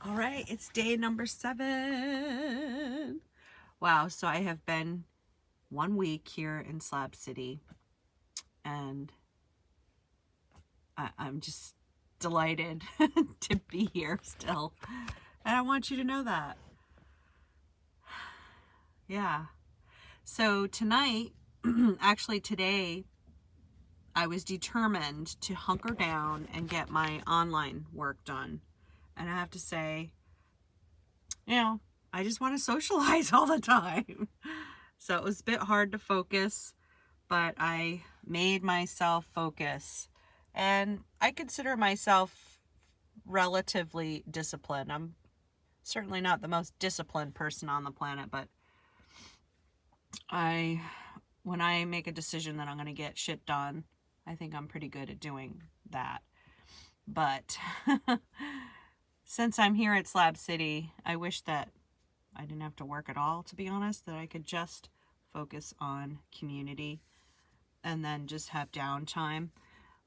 All right, it's day number 7. Wow, so I have been 1 week here in Slab City, and I'm just delighted to be here still. And I want you to know that. Yeah. So tonight, actually today, I was determined to hunker down and get my online work done. And I have to say, you know, I just want to socialize all the time. So it was a bit hard to focus, but I made myself focus. And I consider myself relatively disciplined. I'm certainly not the most disciplined person on the planet, but when I make a decision that I'm going to get shit done, I think I'm pretty good at doing that. But since I'm here at Slab City, I wish that I didn't have to work at all, to be honest, that I could just focus on community and then just have downtime.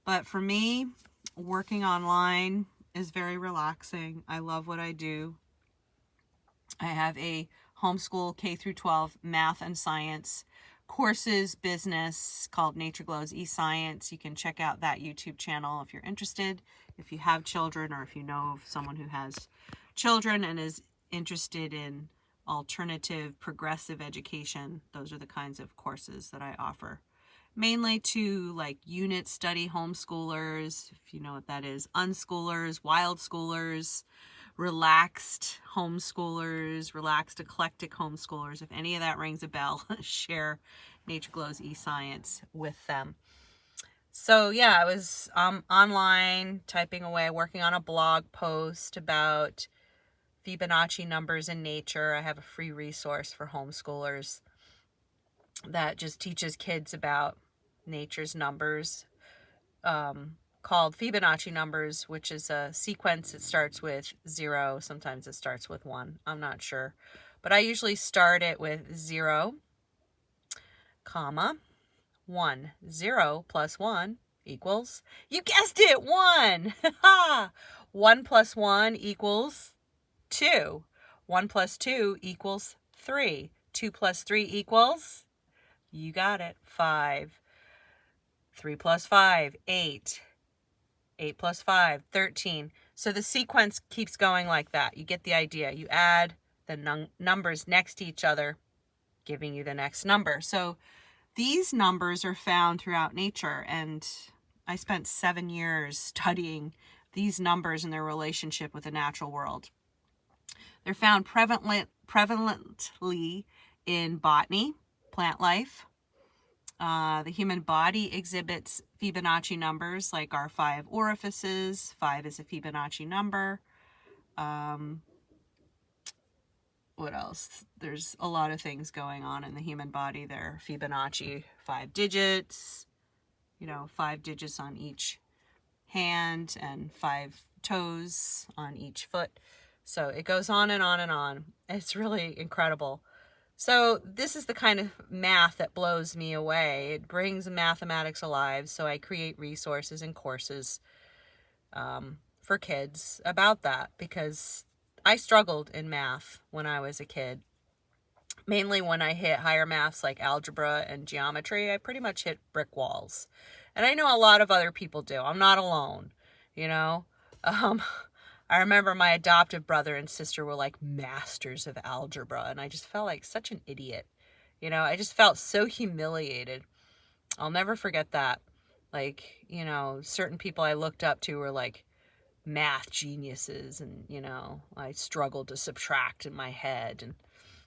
But for me, working online is very relaxing. I love what I do. I have a homeschool K through 12 math and science courses business called NatureGlo's eScience. You can check out that YouTube channel if you're interested, if you have children, or if you know of someone who has children and is interested in alternative progressive education. Those are the kinds of courses that I offer, mainly to like unit study homeschoolers, if you know what that is, unschoolers, wild schoolers, relaxed homeschoolers, relaxed eclectic homeschoolers. If any of that rings a bell, share NatureGlo's eScience with them. So yeah, I was online typing away, working on a blog post about Fibonacci numbers in nature. I have a free resource for homeschoolers that just teaches kids about nature's numbers, called Fibonacci numbers, which is a sequence. It starts with 0. Sometimes it starts with 1. I'm not sure. But I usually start it with 0, comma, 1. 0 plus 1 equals, you guessed it, 1. 1 plus 1 equals 2. 1 plus 2 equals 3. 2 plus 3 equals, you got it, 5. 3 plus 5, 8. 8 plus 5, 13. So the sequence keeps going like that. You get the idea. You add the numbers next to each other, giving you the next number. So these numbers are found throughout nature, and I spent 7 years studying these numbers and their relationship with the natural world. They're found prevalently in botany, plant life. The human body exhibits Fibonacci numbers, like our 5 orifices. 5 is a Fibonacci number. What else? There's a lot of things going on in the human body. There are Fibonacci 5 digits, 5 digits on each hand and 5 toes on each foot. So it goes on and on and on. It's really incredible. So this is the kind of math that blows me away. It brings mathematics alive. So I create resources and courses for kids about that, because I struggled in math when I was a kid. Mainly when I hit higher maths like algebra and geometry, I pretty much hit brick walls. And I know a lot of other people do. I'm not alone, I remember my adoptive brother and sister were like masters of algebra, and I just felt like such an idiot. I just felt so humiliated. I'll never forget that. Like, certain people I looked up to were like math geniuses, and, I struggled to subtract in my head. And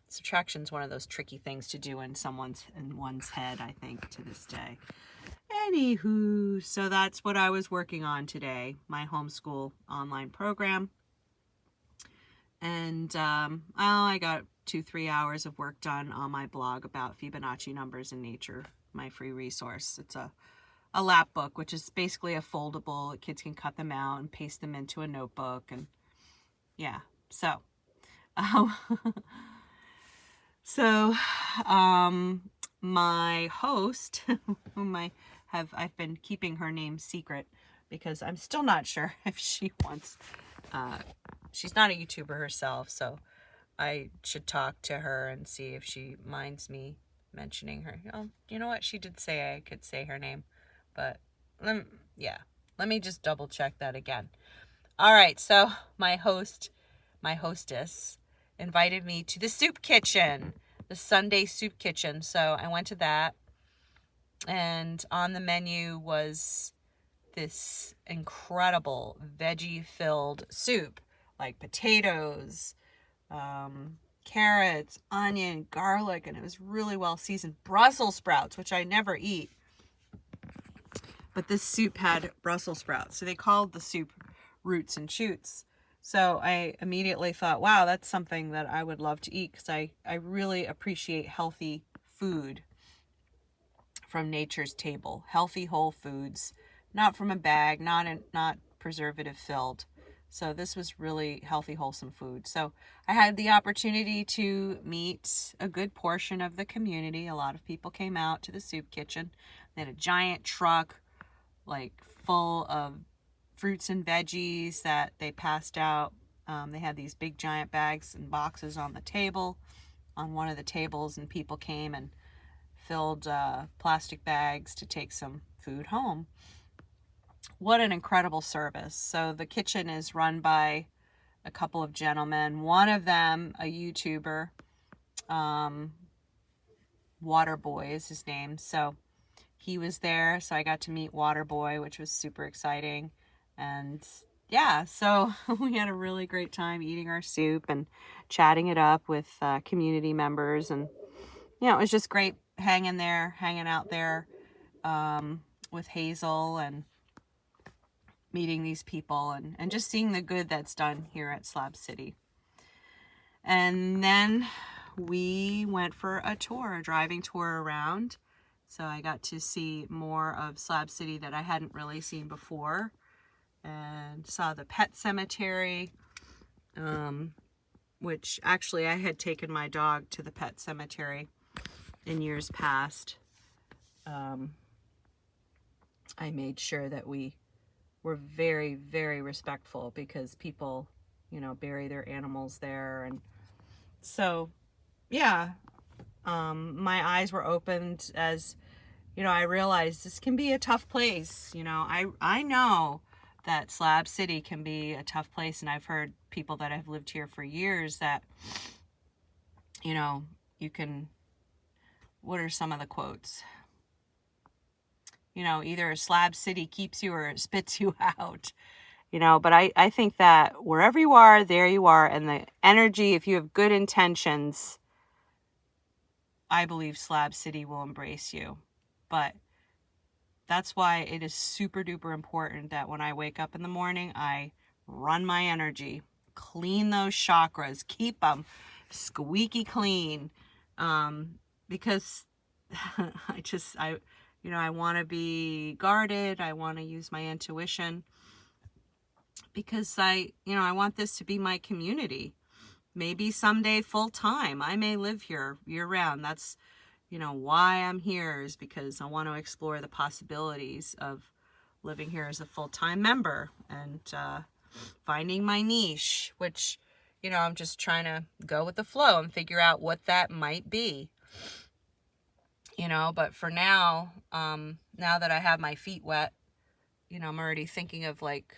subtraction's one of those tricky things to do in one's head, I think, to this day. Anywho, so that's what I was working on today, my homeschool online program. And I got 2-3 hours of work done on my blog about Fibonacci numbers in nature, my free resource. It's a lap book, which is basically a foldable. Kids can cut them out and paste them into a notebook. And yeah, so my host, whom I've been keeping her name secret because I'm still not sure if she wants she's not a YouTuber herself, so I should talk to her and see if she minds me mentioning her. Oh, you know what? She did say I could say her name, but yeah, let me just double check that again. All right, so my hostess invited me to the soup kitchen, the Sunday soup kitchen. So I went to that, and on the menu was this incredible veggie-filled soup, like potatoes, carrots, onion, garlic, and it was really well seasoned. Brussels sprouts, which I never eat, but this soup had Brussels sprouts. So they called the soup roots and shoots. So I immediately thought, wow, that's something that I would love to eat, because I really appreciate healthy food from nature's table. Healthy whole foods, not from a bag, not preservative filled. So this was really healthy, wholesome food. So I had the opportunity to meet a good portion of the community. A lot of people came out to the soup kitchen. They had a giant truck, like, full of fruits and veggies that they passed out. They had these big giant bags and boxes on the table, on one of the tables, and people came and filled plastic bags to take some food home. What an incredible service. So the kitchen is run by a couple of gentlemen. One of them, a YouTuber, Waterboy is his name. So he was there. So I got to meet Waterboy, which was super exciting. And yeah, so we had a really great time eating our soup and chatting it up with community members. And, you know, it was just great hanging out there with Hazel and meeting these people and just seeing the good that's done here at Slab City. And then we went for a driving tour around. So I got to see more of Slab City that I hadn't really seen before, and saw the pet cemetery, which actually I had taken my dog to the pet cemetery in years past. I made sure that we were very, very respectful, because people, you know, bury their animals there. And so, yeah, my eyes were opened as, you know, I realized this can be a tough place. You know, I know that Slab City can be a tough place, and I've heard people that have lived here for years that, you know, you can, what are some of the quotes? You know, either Slab City keeps you or it spits you out, you know. But I think that wherever you are, there you are. And the energy, if you have good intentions, I believe Slab City will embrace you. But that's why it is super duper important that when I wake up in the morning, I run my energy, clean those chakras, keep them squeaky clean. Because you know, I want to be guarded. I want to use my intuition, because I want this to be my community. Maybe someday full time. I may live here year round. That's, you know, why I'm here, is because I want to explore the possibilities of living here as a full-time member and finding my niche, which, you know, I'm just trying to go with the flow and figure out what that might be. You know, but for now, now that I have my feet wet, you know, I'm already thinking of like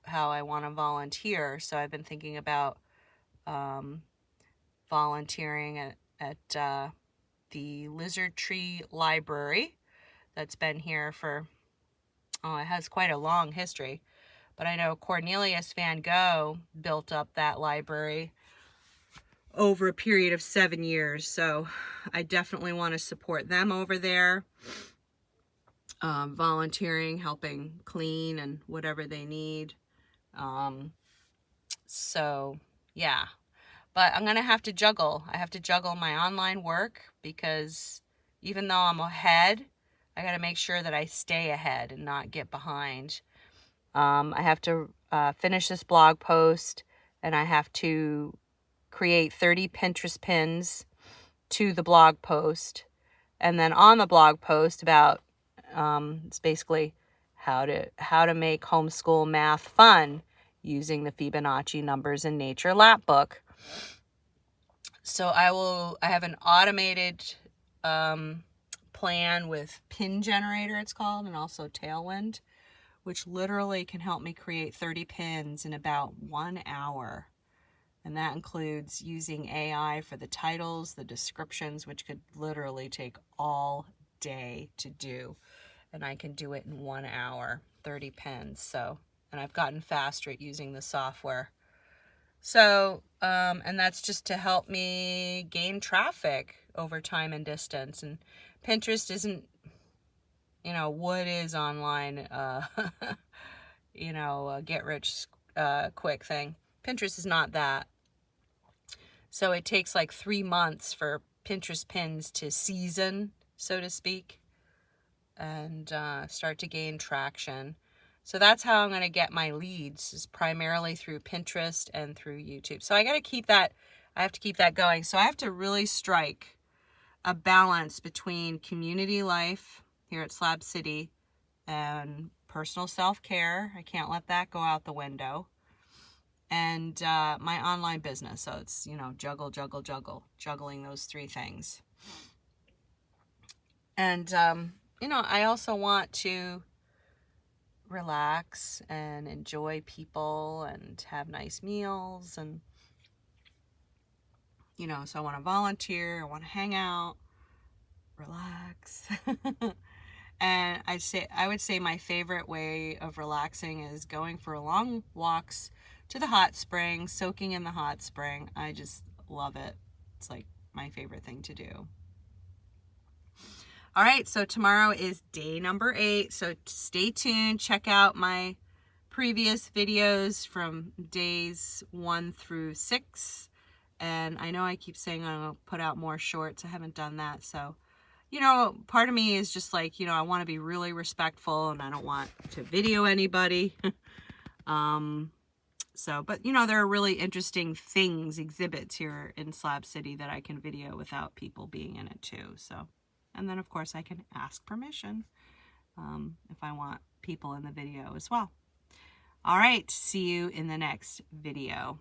how I want to volunteer. So I've been thinking about volunteering at the Lizard Tree Library that's been here for, it has quite a long history. But I know Cornelius Van Gogh built up that library over a period of 7 years. So I definitely want to support them over there. Volunteering, helping clean and whatever they need. So yeah, but I'm going to have to juggle. I have to juggle my online work, because even though I'm ahead, I got to make sure that I stay ahead and not get behind. I have to finish this blog post, and I have to create 30 Pinterest pins to the blog post. And then on the blog post about, it's basically how to make homeschool math fun using the Fibonacci numbers in Nature Lap Book. So I have an automated plan with pin generator, it's called, and also Tailwind, which literally can help me create 30 pins in about 1 hour. And that includes using AI for the titles, the descriptions, which could literally take all day to do. And I can do it in 1 hour, 30 pins. So, and I've gotten faster at using the software. So, and that's just to help me gain traffic over time and distance. And Pinterest isn't, you know, what is online, you know, a get rich quick thing. Pinterest is not that. So it takes like 3 months for Pinterest pins to season, so to speak, and start to gain traction. So that's how I'm going to get my leads, is primarily through Pinterest and through YouTube. So I got to keep that, I have to keep that going. So I have to really strike a balance between community life here at Slab City and personal self-care. I can't let that go out the window. And my online business. So it's, you know, juggling those 3 things. And, you know, I also want to relax and enjoy people and have nice meals. And, you know, so I want to volunteer. I want to hang out, relax. And I would say my favorite way of relaxing is going for long walks to the hot spring, soaking in the hot spring. I just love it. It's like my favorite thing to do. All right, so tomorrow is day number 8. So stay tuned. Check out my previous videos from days 1 through 6. And I know I keep saying I'm going to put out more shorts. I haven't done that. So, you know, part of me is just like, you know, I want to be really respectful and I don't want to video anybody. So, but you know, there are really interesting things, exhibits here in Slab City that I can video without people being in it too. So, and then of course I can ask permission if I want people in the video as well. All right, see you in the next video.